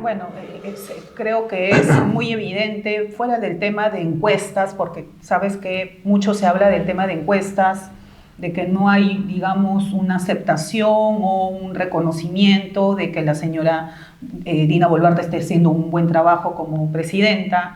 Bueno, creo que es muy evidente, fuera del tema de encuestas, porque sabes que mucho se habla del tema de encuestas, de que no hay, digamos, una aceptación o un reconocimiento de que la señora Dina Boluarte esté haciendo un buen trabajo como presidenta.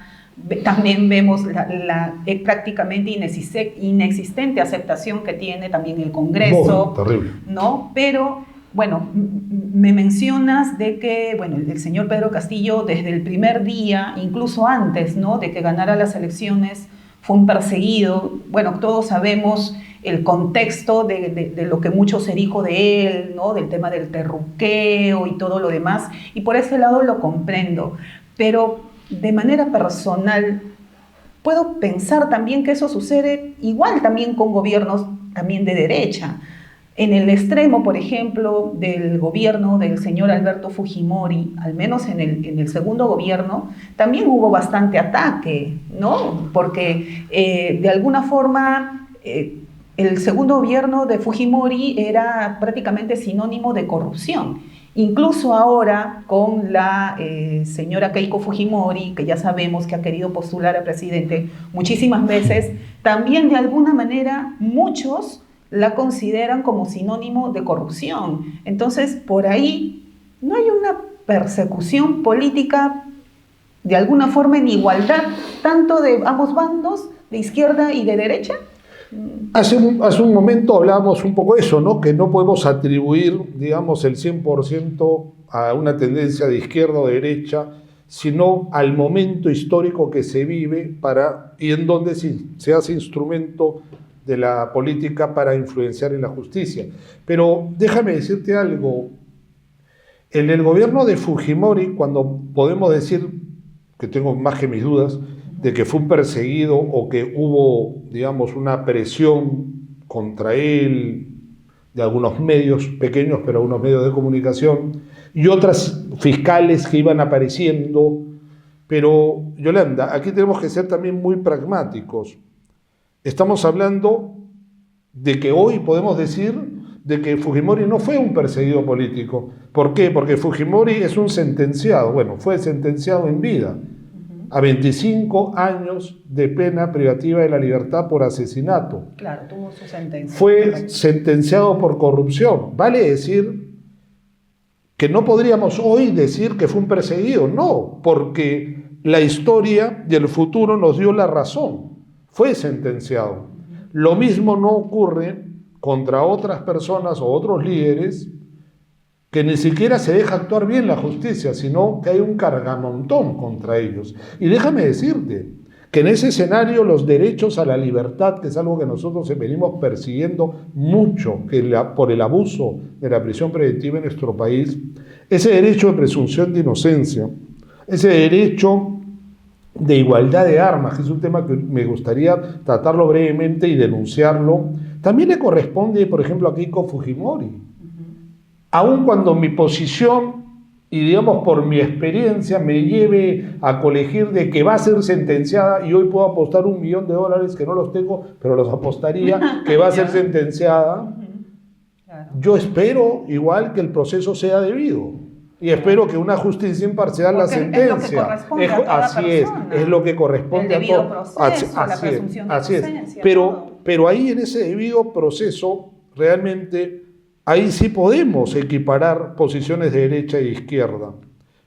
También vemos la prácticamente inexistente aceptación que tiene también el Congreso, terrible, ¿no? Pero bueno, me mencionas de que, bueno, el señor Pedro Castillo desde el primer día, incluso antes, ¿no?, de que ganara las elecciones, fue un perseguido. Bueno, todos sabemos el contexto de lo que mucho se dijo de él, ¿no?, del tema del terruqueo y todo lo demás, y por ese lado lo comprendo. Pero de manera personal, puedo pensar también que eso sucede igual también con gobiernos también de derecha. En el extremo, por ejemplo, del gobierno del señor Alberto Fujimori, al menos en el segundo gobierno, también hubo bastante ataque, ¿no? Porque de alguna forma el segundo gobierno de Fujimori era prácticamente sinónimo de corrupción. Incluso ahora con la señora Keiko Fujimori, que ya sabemos que ha querido postular a presidente muchísimas veces, también de alguna manera muchos la consideran como sinónimo de corrupción. Entonces, por ahí no hay una persecución política de alguna forma en igualdad, tanto de ambos bandos, de izquierda y de derecha. Hace un momento hablábamos un poco de eso, ¿no? Que no podemos atribuir, digamos, el 100% a una tendencia de izquierda o de derecha, sino al momento histórico que se vive y en donde se hace instrumento de la política para influenciar en la justicia. Pero déjame decirte algo. En el gobierno de Fujimori, cuando podemos decir, que tengo más que mis dudas, de que fue un perseguido o que hubo, digamos, una presión contra él de algunos medios pequeños, pero algunos medios de comunicación, y otras fiscales que iban apareciendo. Pero, Yolanda, aquí tenemos que ser también muy pragmáticos. Estamos hablando de que hoy podemos decir de que Fujimori no fue un perseguido político. ¿Por qué? Porque Fujimori es un sentenciado, bueno, fue sentenciado en vida a 25 años de pena privativa de la libertad por asesinato. Claro, tuvo su sentencia. Fue sentenciado por corrupción. Vale decir que no podríamos hoy decir que fue un perseguido, no, porque la historia y el futuro nos dio la razón. Fue sentenciado. Lo mismo no ocurre contra otras personas o otros líderes que ni siquiera se deja actuar bien la justicia, sino que hay un cargamontón contra ellos. Y déjame decirte que en ese escenario los derechos a la libertad, que es algo que nosotros venimos persiguiendo mucho por el abuso de la prisión preventiva en nuestro país, ese derecho de presunción de inocencia, ese derecho de igualdad de armas, que es un tema que me gustaría tratarlo brevemente y denunciarlo, también le corresponde, por ejemplo, a Keiko Fujimori. Aun cuando mi posición y, digamos, por mi experiencia me lleve a colegir de que va a ser sentenciada, y hoy puedo apostar $1 millón que no los tengo, pero los apostaría, que va a ser sentenciada, yo espero igual que el proceso sea debido. Y espero que una justicia imparcial la sentencia. Es lo que corresponde a todos. Así es. Pero ahí en ese debido proceso, realmente, ahí sí podemos equiparar posiciones de derecha e izquierda.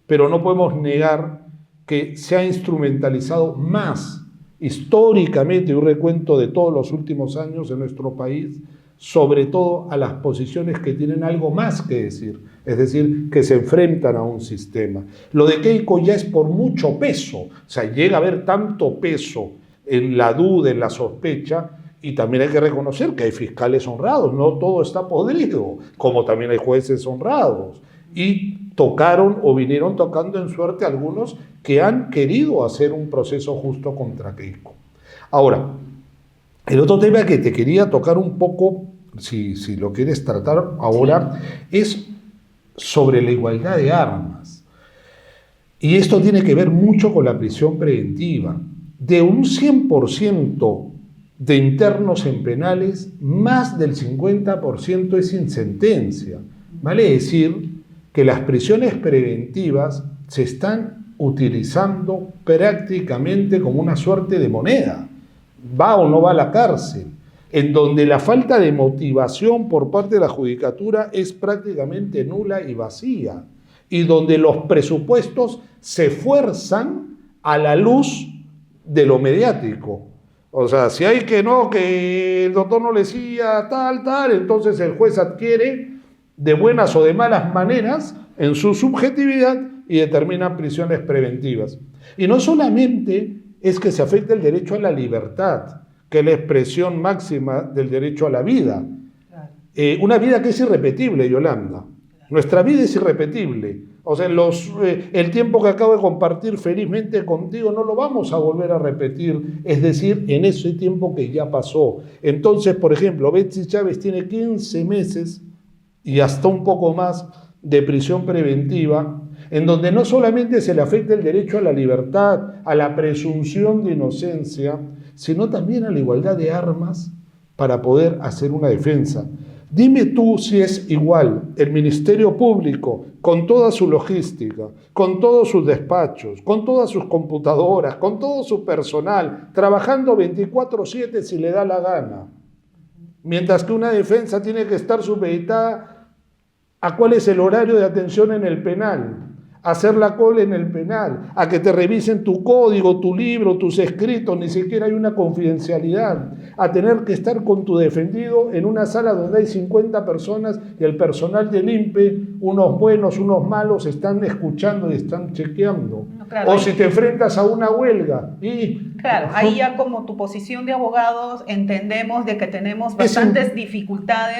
Pero no podemos negar que se ha instrumentalizado más históricamente un recuento de todos los últimos años en nuestro país, sobre todo a las posiciones que tienen algo más que decir, es decir, que se enfrentan a un sistema. Lo de Keiko ya es por mucho peso, o sea, llega a haber tanto peso en la duda, en la sospecha, y también hay que reconocer que hay fiscales honrados, no todo está podrido, como también hay jueces honrados, y tocaron o vinieron tocando en suerte algunos que han querido hacer un proceso justo contra Keiko. Ahora, el otro tema que te quería tocar un poco, si lo quieres tratar ahora, es sobre la igualdad de armas. Y esto tiene que ver mucho con la prisión preventiva. De un 100% de internos en penales, más del 50% es sin sentencia. Vale decir que las prisiones preventivas se están utilizando prácticamente como una suerte de moneda. Va o no va a la cárcel, en donde la falta de motivación por parte de la judicatura es prácticamente nula y vacía, y donde los presupuestos se fuerzan a la luz de lo mediático. O sea, si hay que el doctor no le decía tal, entonces el juez adquiere de buenas o de malas maneras en su subjetividad y determina prisiones preventivas. Y no solamente es que se afecta el derecho a la libertad, que es la expresión máxima del derecho a la vida. Una vida que es irrepetible, Yolanda. Nuestra vida es irrepetible. O sea, el tiempo que acabo de compartir felizmente contigo no lo vamos a volver a repetir, es decir, en ese tiempo que ya pasó. Entonces, por ejemplo, Betsy Chávez tiene 15 meses y hasta un poco más de prisión preventiva, en donde no solamente se le afecta el derecho a la libertad, a la presunción de inocencia, sino también a la igualdad de armas para poder hacer una defensa. Dime tú si es igual el Ministerio Público, con toda su logística, con todos sus despachos, con todas sus computadoras, con todo su personal, trabajando 24/7 si le da la gana, mientras que una defensa tiene que estar supeditada a cuál es el horario de atención en el penal, a hacer la cola en el penal, a que te revisen tu código, tu libro, tus escritos, ni siquiera hay una confidencialidad, a tener que estar con tu defendido en una sala donde hay 50 personas y el personal del INPE, unos buenos, unos malos, están escuchando y están chequeando. No, claro, o si te enfrentas a una huelga y... Claro, ahí ya como tu posición de abogados entendemos de que tenemos bastantes dificultades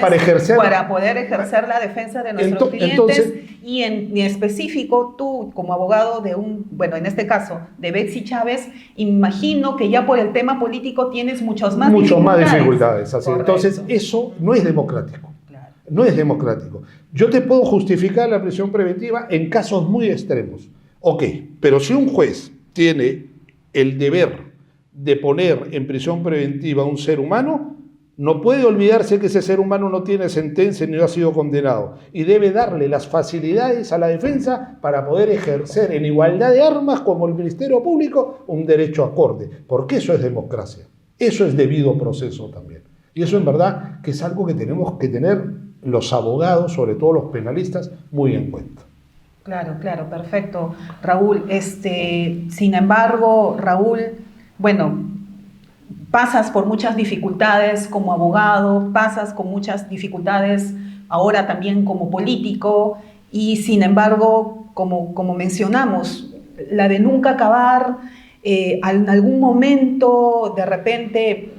para poder ejercer la defensa de nuestros clientes y en específico tú como abogado de en este caso de Betsy Chávez, imagino que ya por el tema político tienes muchas más dificultades. Así. Entonces eso no es democrático. Claro. No es democrático. Yo te puedo justificar la prisión preventiva en casos muy extremos. Ok, pero si un juez tiene el deber de poner en prisión preventiva a un ser humano, no puede olvidarse que ese ser humano no tiene sentencia ni ha sido condenado y debe darle las facilidades a la defensa para poder ejercer en igualdad de armas como el Ministerio Público un derecho acorde, porque eso es democracia, eso es debido proceso también. Y eso en verdad que es algo que tenemos que tener los abogados, sobre todo los penalistas, muy en cuenta. Claro, perfecto, Raúl. Sin embargo, Raúl, pasas por muchas dificultades como abogado, pasas con muchas dificultades ahora también como político y sin embargo, como mencionamos, la de nunca acabar, en algún momento de repente,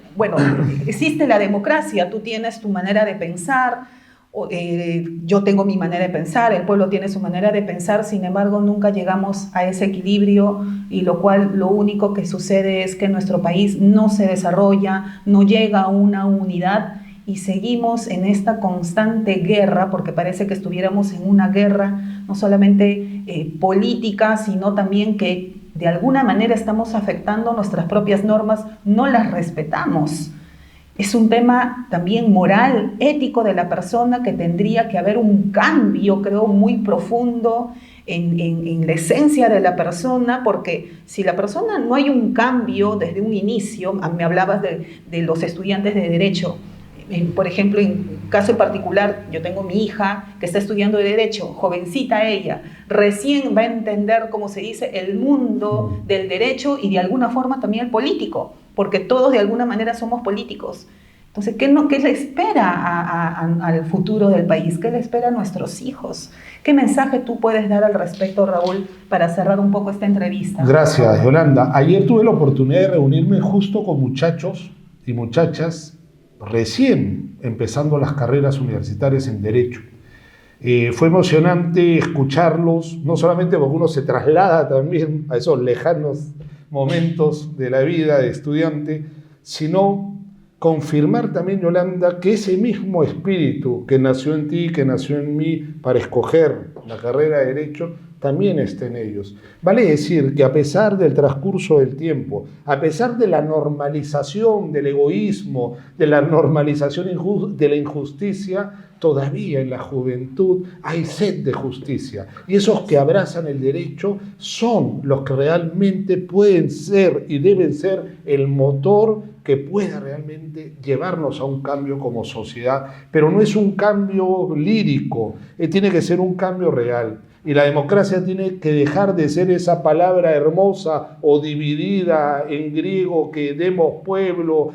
existe la democracia, tú tienes tu manera de pensar, yo tengo mi manera de pensar, el pueblo tiene su manera de pensar, sin embargo nunca llegamos a ese equilibrio y lo único que sucede es que nuestro país no se desarrolla, no llega a una unidad y seguimos en esta constante guerra, porque parece que estuviéramos en una guerra no solamente política, sino también que de alguna manera estamos afectando nuestras propias normas, no las respetamos. Es un tema también moral, ético de la persona, que tendría que haber un cambio, creo, muy profundo en la esencia de la persona, porque si la persona no hay un cambio desde un inicio, me hablabas de los estudiantes de Derecho, por ejemplo, en caso en particular, yo tengo mi hija que está estudiando de Derecho, jovencita ella, recién va a entender, como se dice, el mundo del derecho y de alguna forma también el político, porque todos de alguna manera somos políticos. Entonces, ¿qué le espera al futuro del país? ¿Qué le espera a nuestros hijos? ¿Qué mensaje tú puedes dar al respecto, Raúl, para cerrar un poco esta entrevista? Gracias, Yolanda. Ayer tuve la oportunidad de reunirme justo con muchachos y muchachas recién empezando las carreras universitarias en Derecho. Fue emocionante escucharlos, no solamente porque uno se traslada también a esos lejanos momentos de la vida de estudiante, sino confirmar también, Yolanda, que ese mismo espíritu que nació en ti, que nació en mí para escoger la carrera de Derecho, también está en ellos. Vale decir que a pesar del transcurso del tiempo, a pesar de la normalización del egoísmo, de la normalización de la injusticia, todavía en la juventud hay sed de justicia. Y esos que abrazan el derecho son los que realmente pueden ser y deben ser el motor que pueda realmente llevarnos a un cambio como sociedad. Pero no es un cambio lírico, tiene que ser un cambio real. Y la democracia tiene que dejar de ser esa palabra hermosa o dividida en griego que demos pueblo,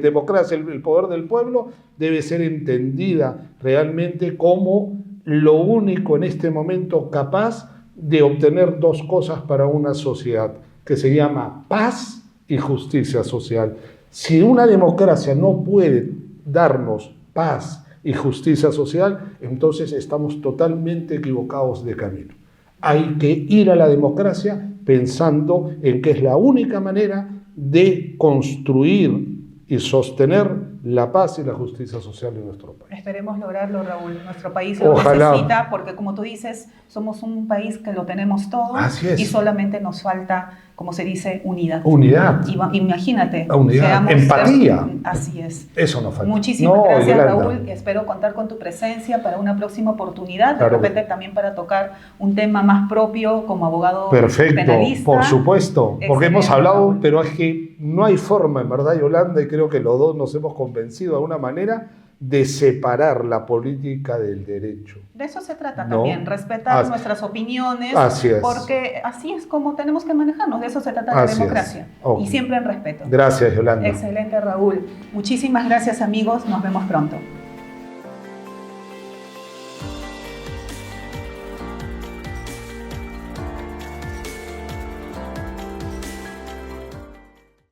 democracia, el poder del pueblo, debe ser entendida realmente como lo único en este momento capaz de obtener dos cosas para una sociedad, que se llama paz y justicia social. Si una democracia no puede darnos paz y justicia social, entonces estamos totalmente equivocados de camino. Hay que ir a la democracia pensando en que es la única manera de construir y sostener la paz y la justicia social en nuestro país. Esperemos lograrlo, Raúl. Nuestro país lo Ojalá. necesita porque, como tú dices, somos un país que lo tenemos todo. Así es. Y solamente nos falta, como se dice, unidad. Unidad. Imagínate. Unidad. Empatía. Así es. Eso nos falta. Muchísimas gracias, Yolanda. Raúl. Espero contar con tu presencia para una próxima oportunidad. Claro. De repente también para tocar un tema más propio como abogado Perfecto, penalista. por supuesto. Porque hemos Excelente, hablado, Raúl. pero es que no hay forma, en verdad, Yolanda, y creo que los dos nos hemos convencido de alguna manera, de separar la política del derecho. De eso se trata No. también, respetar nuestras opiniones, Así es. porque así es como tenemos que manejarnos, de eso se trata la Así democracia, es. Ok. y siempre en respeto. Gracias, Yolanda. Excelente, Raúl. Muchísimas gracias, amigos, nos vemos pronto.